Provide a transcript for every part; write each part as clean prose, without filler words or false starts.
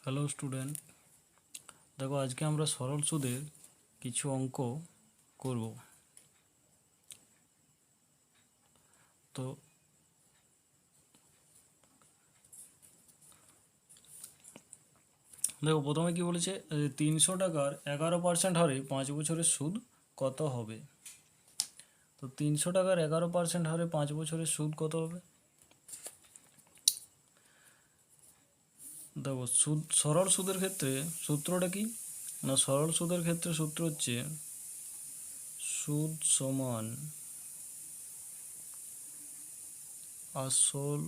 Hello student, দেখো আজকে আমরা সরল সুদের কিছু অঙ্ক করব। তো দেখো প্রথমে কি বলেছে, 300 টাকার 11% হারে 5 বছরের সুদ কত হবে। তো 300 টাকার 11% হারে 5 বছরের সুদ কত হবে। দেখো সরল সুদের ক্ষেত্রে সূত্রটা কি না, সরল সুদের ক্ষেত্রে সূত্র হচ্ছে সুদ সমান আসল,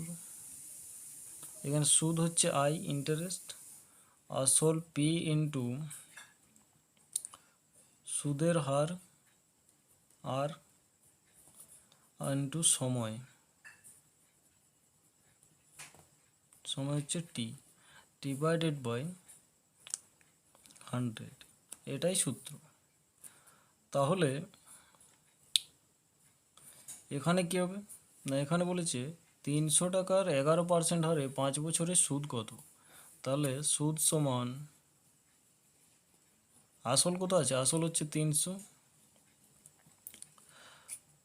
এখানে সুদ হচ্ছে আই ইন্টারেস্ট, আসল পি ইন্টু সুদের হার আর ইন্টু সময় হচ্ছে টি ডিভাইডেড বাই 100, এটাই সূত্র। তাহলে এখানে কি হবে না, এখানে বলেছে 300 টাকার 11% হারে 5 বছরের সুদ কত। তাহলে সুদ সমান আসল কত আছে, আসল হচ্ছে 300,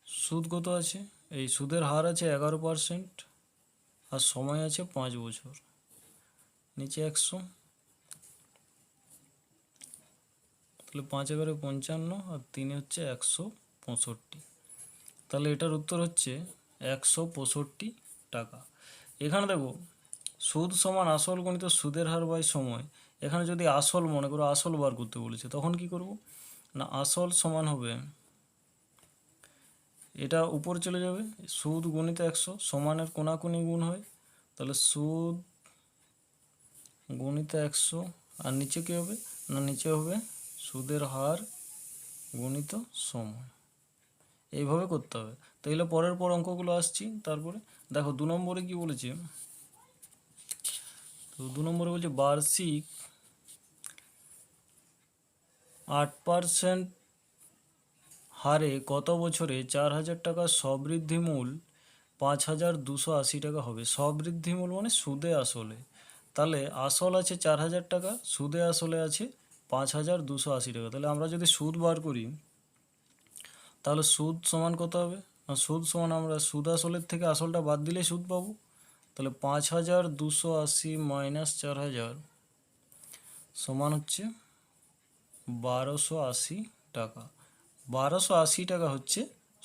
সুদ কত আছে, এই সুদের হার আছে 11% আর সময় আছে 5 বছর, নিচে 100, তাহলে 5 × 55 আর 3 হচ্ছে 165। তাহলে এটার উত্তর হচ্ছে 165 টাকা। এখানে দেখো সুদ সমান আসল গণিত সুদের হার বাই সময়, এখানে যদি আসল মনে করো, আসল বার করতে বলেছে, তখন কি করব না, আসল সমান হবে, এটা উপরে চলে যাবে, সুদ গুণিত 100, সমানের কোনাকুনি গুণ হয়, তাহলে সুদ গুণিত 100, আর নিচে কী হবে না, নিচে হবে সুদের হার গুণিত সময়। এইভাবে করতে হবে। তাহলে পরের পর অঙ্কগুলো আসছি। তারপরে দেখো 2 নম্বরে কি বলেছে, তো 2 নম্বরে বলছে বার্ষিক 8% হারে কত বছরে 4000 টাকা সবৃদ্ধি মূল 5280 টাকা হবে। সবৃদ্ধি মূল মানে সুদে আসলে, তাহলে আসল আছে 4000 টাকা, সুদে আসলে আছে 5280 টাকা। তাহলে আমরা যদি সুদ বার করি, তাহলে সুদ সমান কত হবে না, সুদ সমান আমরা সুদ আসলের থেকে আসলটা বাদ দিলে সুদ পাবো। তাহলে 5280 মাইনাস 4000 সমান হচ্ছে 1280 টাকা। 1280 টাকা হচ্ছে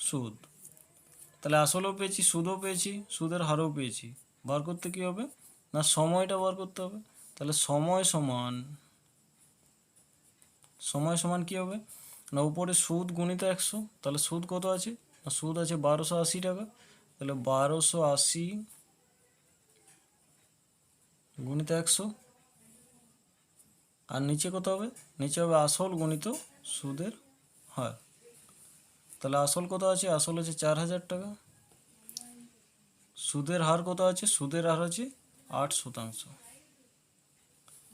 সুদ। তাহলে আসলও পেয়েছি, সুদও পেয়েছি, সুদের হারও পেয়েছি। বার করতে কী হবে না, সময়টা বার করতে হবে। তাহলে সময় সমান কী হবে না, উপরে সুদ গুণিত 100, তাহলে সুদ কত আছে না, সুদ আছে 1280 টাকা, তাহলে 1280 গুণিত 100, আর নিচে কত হবে, নিচে হবে আসল গুণিত সুদের হার। তাহলে আসল কত আছে, আসল আছে 4000 টাকা, সুদের হার কত আছে, সুদের হার আছে 8%।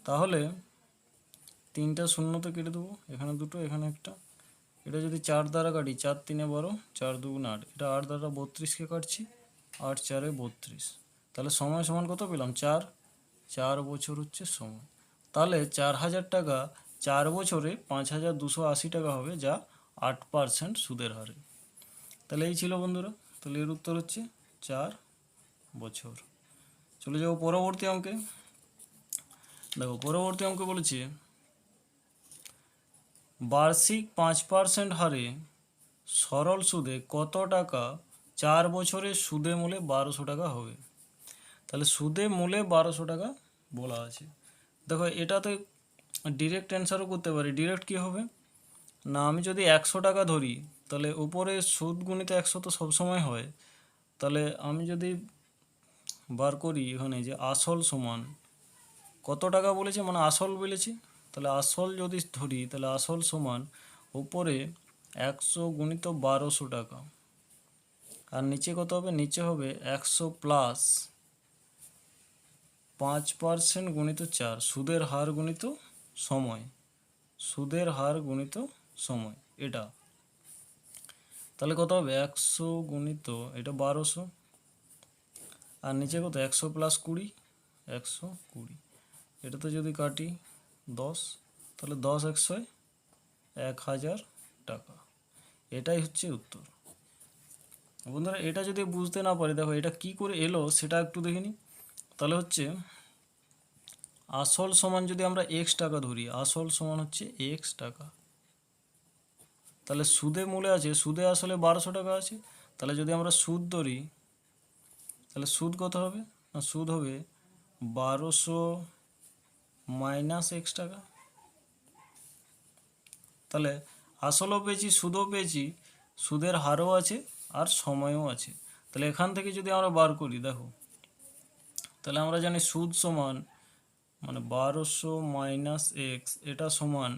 তাহলে 3টা শূন্যতে কেটে দেবো, এখানে 2টো, এখানে একটা। এটা যদি 4 দ্বারা কাটি, 4 3 12, 4 2 8, এটা 8 দ্বারা 32কে কাটছি, 8 4 32। তাহলে সময় সমান কত পেলাম, 4 বছর হচ্ছে সময়। তাহলে 4000 টাকা 4 বছরে 5280 টাকা হবে, যা 8% সুদের হারে। তাহলে এই ছিল বন্ধুরা, তাহলে এর উত্তর হচ্ছে 4 বছর। চলে যাবো পরবর্তী অঙ্কে। দেখো পরবর্তী অঙ্কে বলেছে বার্ষিক 5% হারে সরল সুদে কত টাকা 4 বছরের সুদে মূলে 1200 টাকা হবে। তাহলে সুদে মূলে 1200 টাকা বলা আছে। দেখো এটাতে ডিরেক্ট অ্যান্সারও করতে পারি। ডিরেক্ট কী হবে না, আমি যদি 100 টাকা ধরি, তাহলে উপরে সুদ গুণিত 100 তো সবসময় হয়। তাহলে আমি যদি বার করি এখানে যে আসল সমান কত টাকা বলেছে, মানে আসল বলেছি, তাহলে আসল যদি ধরি, তাহলে আসল সমান উপরে 100 গুণিত 1200 টাকা, আর নিচে কত হবে, নিচে হবে 100 প্লাস 5% গুণিত 4, সুদের হার গুণিত সময়, সুদের হার গুণিত সময় এটা। তাহলে কত হবে 100 গুণিত এটা 1200, আর নিচে কত 100 প্লাস 20, 120, এটা তো যদি কাটি 10, তাহলে 10 একশোয় 1000 টাকা। এটাই হচ্ছে উত্তর। বন্ধুরা এটা যদি বুঝতে না পারি, দেখো এটা কি করে এলো সেটা একটু দেখে নিই। তাহলে হচ্ছে আসল সমান যদি আমরা x টাকা ধরি, আসল সমান হচ্ছে x টাকা, তাহলে সুদে মূলে আছে, সুদে আসলে 1200 টাকা আছে, তাহলে যদি আমরা সুদ ধরি তাহলে সুদ কত হবে, না সুদ হবে 1200 মাইনাস x টাকা। তাহলে আসলও পেয়েছি, সুদও পেয়েছি, সুদের হারও আছে আর সময়ও আছে। তাহলে এখান থেকে যদি আমরা বার করি, দেখো তাহলে আমরা জানি সুদ সমান মানে 1200 মাইনাস এক্স, এটা সমান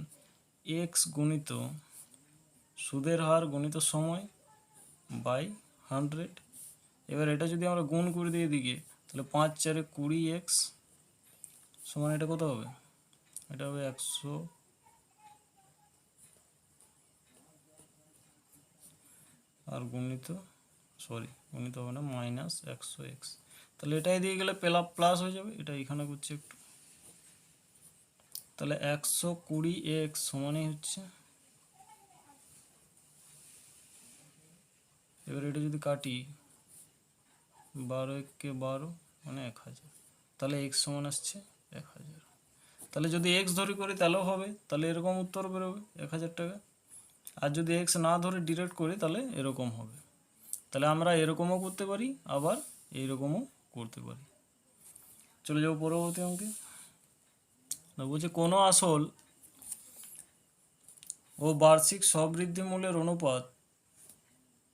এক্স গুণিত সুদের হার গুণিত সময় বাই 100। এবার এটা যদি আমরা গুণ করে দিই এদিকে, তাহলে 5 4 20x সমান এটা কত হবে, এটা হবে 100 আর গুণিত গুণিত হবে না, মাইনাস 100x। তাহলে এটাই দিয়ে গেলে প্লাস হয়ে যাবে, এটা এখানে করছে একটু। তাহলে 120x সমানই হচ্ছে, এবার এটা যদি কাটি 12 × 12 মানে 1000, তাহলে x সমান আসছে 1000। তাহলে যদি x ধরে করি তাহলেও হবে, তাহলে এরকম উত্তর বেরোবে 1000 টাকা। আর যদি x না ধরে ডিরেক্ট করি তাহলে এরকম হবে। তাহলে আমরা এরকমও করতে পারি, আবার এইরকমও করতে পারি। চলে যাবো পরবর্তী অঙ্কে। বলছে কোনো আসল ও বার্ষিক সবৃদ্ধি মূল্যের অনুপাত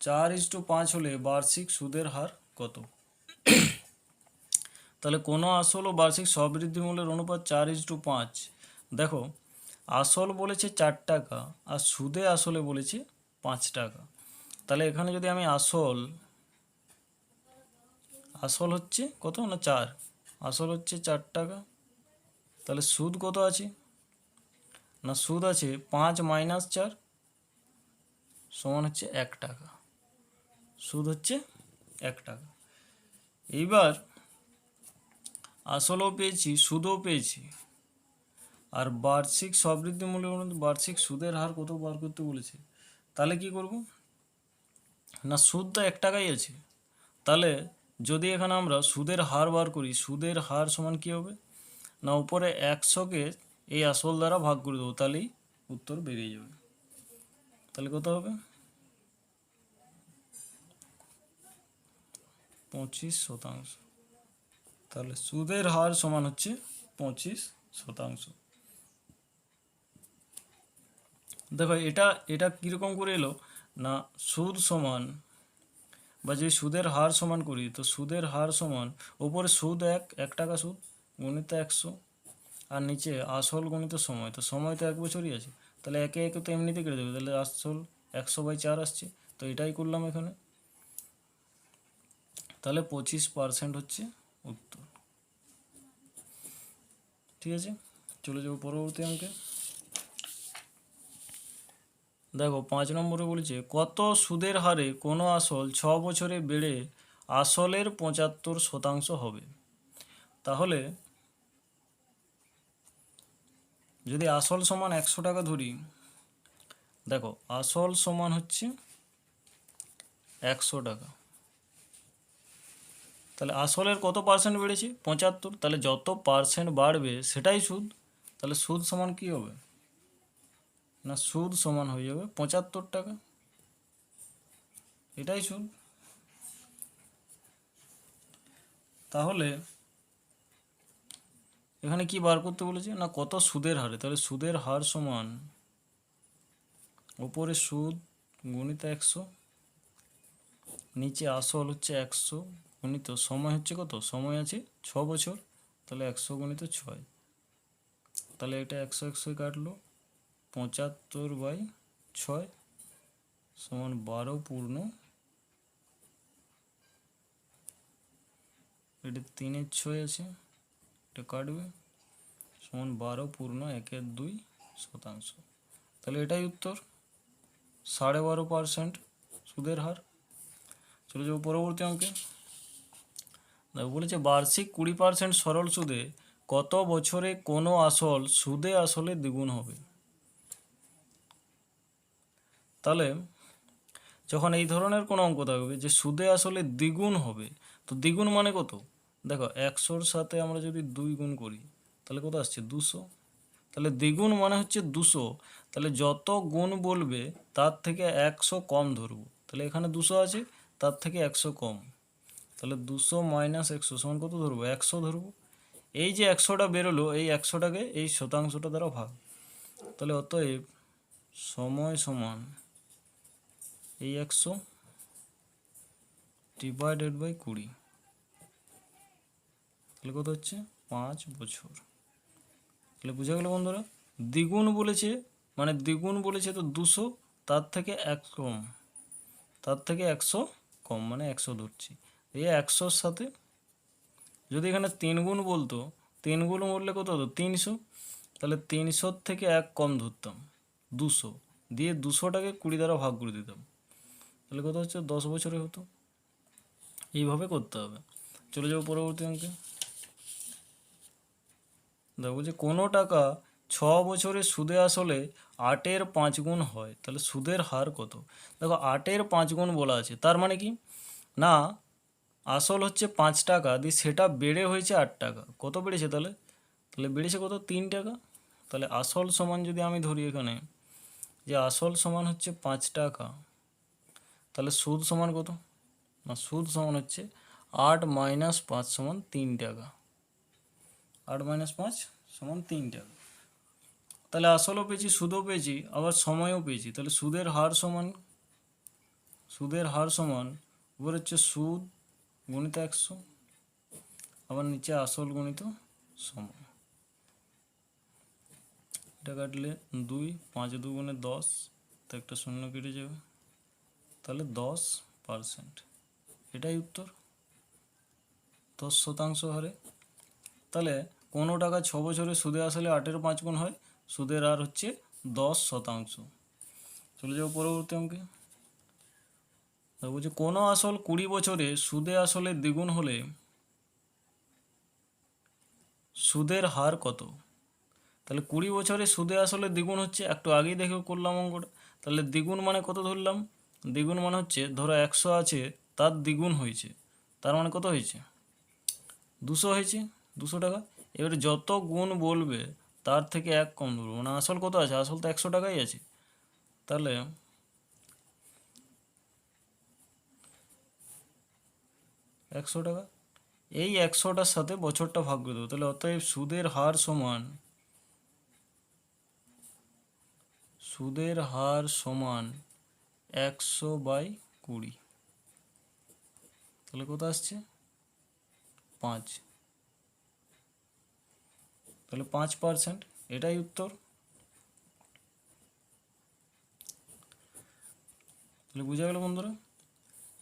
4:5 হলে বার্ষিক সুদের হার কত? তাহলে কোনো আসল ও বার্ষিক সবৃদ্ধি মূল্যের অনুপাত 4:5। দেখো আসল বলেছে 4 টাকা আর সুদে আসলে বলেছে 5 টাকা। তাহলে এখানে যদি আমি আসল হচ্ছে কত, না 4, আসল হচ্ছে 4 টাকা, তাহলে সুদ কত আছে, না সুদ আছে 5 মাইনাস 4 সমান হচ্ছে 1 টাকা, সুদ হচ্ছে 1 টাকা। এইবার আসলও পেয়েছি, সুদও পেয়েছি, আর বার্ষিক সবৃদ্ধি মূল্য বার্ষিক সুদের হার কত বার করতে বলেছে। তাহলে কি করব, না সুদ তো 1 টাকাই আছে, তাহলে যদি এখানে আমরা সুদের হার বার করি, সুদের হার সমান কি হবে, না উপরে 100কে এই আসল দ্বারা ভাগ করে দেবো, তাহলেই উত্তর বেরিয়ে যাবে। তাহলে কত হবে, 25%। তাহলে সুদের হার সমান হচ্ছে 25%। দেখো এটা কীরকম করে এলো, না সুদ সমান বা যদি সুদের হার সমান করি, তো সুদের হার সমান ওপরে সুদ 1 টাকা সুদ গুণিত 100, আর নিচে আসল গুণিত সময়, তো সময় তো 1 বছরই আছে, তাহলে একে একে তো এমনিতে কেটে দেবে, তাহলে আসল 100/4 আসছে, তো এটাই করলাম এখানে। তাহলে 25% হচ্ছে উত্তর। ঠিক আছে, চলে যাবো পরবর্তী অঙ্কে। দেখো 5 নম্বরে বলেছে কত সুদের হারে কোনো আসল 6 বছরে বেড়ে আসলের 75% হবে। তাহলে যদি আসল সমান 100 টাকা ধরি, দেখো আসল সমান হচ্ছে 100 টাকা, তাহলে আসলের কত পার্সেন্ট বেড়েছে, 75, তাহলে যত পার্সেন্ট বাড়বে সেটাই সুদ, তাহলে সুদ সমান কি হবে, না সুদ সমান হয়ে যাবে 75 টাকা, এটাই সুদ। তাহলে এখানে কি বার করতে বলেছে, না কত সুদের হারে, তাহলে সুদের হার সমান উপরে সুদ গুণিত 100, নিচে আসল হচ্ছে 100 গুণিত সময় হচ্ছে কত, সময় আছে 6 বছর, তাহলে 100 গুণিত 6, তাহলে এটা 100 কাটলো, 75/6 সমান 12 পূর্ণ, এটা 3-এর 6 আছে, এটা কাটবে, সমান 12 পূর্ণ 1/2%। তাহলে এটাই উত্তর, 12.5% সুদের হার। চলে যাবো পরবর্তী অঙ্কে। দেখো বলেছে বার্ষিক 20% সরল সুদে কত বছরে কোনো আসল সুদে আসলে দ্বিগুণ হবে? তাহলে যখন এই ধরনের কোনো অঙ্ক থাকবে যে সুদে আসলে দ্বিগুণ হবে, তো দ্বিগুণ মানে কত? দেখো 100-র সাথে আমরা যদি 2 গুণ করি তাহলে কত আসছে? 200। তাহলে দ্বিগুণ মানে হচ্ছে 200। তাহলে যত গুণ বলবে তার থেকে 100 কম ধরবো। তাহলে এখানে 200 আছে, তার থেকে 100 কম। তাহলে 200 মাইনাস 100 সমান কত ধরবো? 100 ধরবো। এই যে 100টা বেরোলো, এই 100টাকে এই শতাংশটা দ্বারা ভাগ। তাহলে অতএব সময় সমান এই 100 ডিভাইডেড বাই 20। তাহলে কত হচ্ছে? 5 বছর। তাহলে বুঝা গেল বন্ধুরা? দ্বিগুণ বলেছে মানে দ্বিগুণ বলেছে তো 200, তার থেকে 1 কম, তার থেকে 100 কম মানে 100 ধরছি। এই 100-র সাথে যদি এখানে 3 গুণ বলতো, 3 গুণ বললে কত হতো? 300। তাহলে 300-র থেকে 1 কম ধরতাম, 200 দিয়ে 200টাকে 20 দ্বারা ভাগ করে দিতাম। তাহলে কত হচ্ছে? 10 বছরে হতো। এইভাবে করতে হবে। চলে যাবো পরবর্তী অঙ্কে। দেখো যে কোনো টাকা 6 বছরে সুদে আসলে 8-এর 5 গুণ হয়, তাহলে সুদের হার কত? দেখো 8-এর 5 গুণ বলা আছে, তার মানে কি না, আসল হচ্ছে 5 টাকা, দিয়ে সেটা বেড়ে হয়েছে 8 টাকা। কত বেড়েছে তাহলে? তাহলে বেড়েছে কত? 3 টাকা। তাহলে আসল সমান যদি আমি ধরি এখানে যে আসল সমান হচ্ছে 5 টাকা, তাহলে সুদ সমান কত? না, সুদ সমান হচ্ছে 8 মাইনাস 5 সমান 3 টাকা। 8 মাইনাস 5 সমান 3 টাকা। তাহলে আসলও পেয়েছি, সুদও পেয়েছি, আবার সময়ও পেয়েছি। তাহলে সুদের হার সমান উপর হচ্ছে সুদ গুণিত 100, আবার নিচে আসল গুণিত সময়। এটা কাটলে 2, 5 দুগুণে 10, তো একটা শূন্য কেটে যাবে। তাহলে 10%, এটাই উত্তর, 10% হারে। তাহলে কোনো টাকা 6 বছরে সুদে আসলে 8-এর 5 গুণ হয়, সুদের হার হচ্ছে 10%। চলে যাবো পরবর্তী অঙ্কে। বলছে কোনো আসল 20 বছরে সুদে আসলে দ্বিগুণ হলে সুদের হার কত? তাহলে 20 বছরে সুদে আসলে দ্বিগুণ হচ্ছে, একটু আগেই দেখে করলাম অঙ্কটা। তাহলে দ্বিগুণ মানে কত ধরলাম? দ্বিগুণ মানে হচ্ছে ধরো 100 আছে, তার দ্বিগুণ হয়েছে, তার মানে কত হয়েছে? 200 হয়েছে, 200 টাকা। এবারে যত গুণ বলবে তার থেকে 1 কম ধরবো, মানে আসল কত আছে? আসল তো 100 টাকাই আছে। তাহলে 100 টাকা, এই 100টার সাথে বছরটা ভাগ করে দেবো। তাহলে অতএব সুদের হার সমান 100/20। তাহলে কত আসছে? 5। তাহলে 5%, এটাই উত্তর। তাহলে বুঝা গেল বন্ধুরা?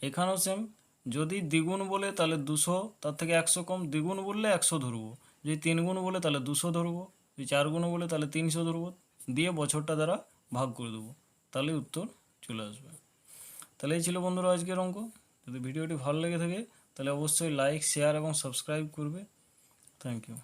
এখানেও সেম, যদি দ্বিগুণ বলে তাহলে 200, তার থেকে 100 কম। দ্বিগুণ বললে 100 ধরবো, যদি 3 গুণ বলে তাহলে 200 ধরবো, যদি 4 গুণ বলে তাহলে 300 ধরবো, দিয়ে বছরটা দ্বারা ভাগ করে দেবো, তাহলে উত্তর চলে আসবে। তাহলে এই ছিল বন্ধুরা আজকের অঙ্ক। যদি ভিডিওটি ভালো লেগে থাকে তাহলে অবশ্যই লাইক, শেয়ার এবং সাবস্ক্রাইব করবে। Thank you.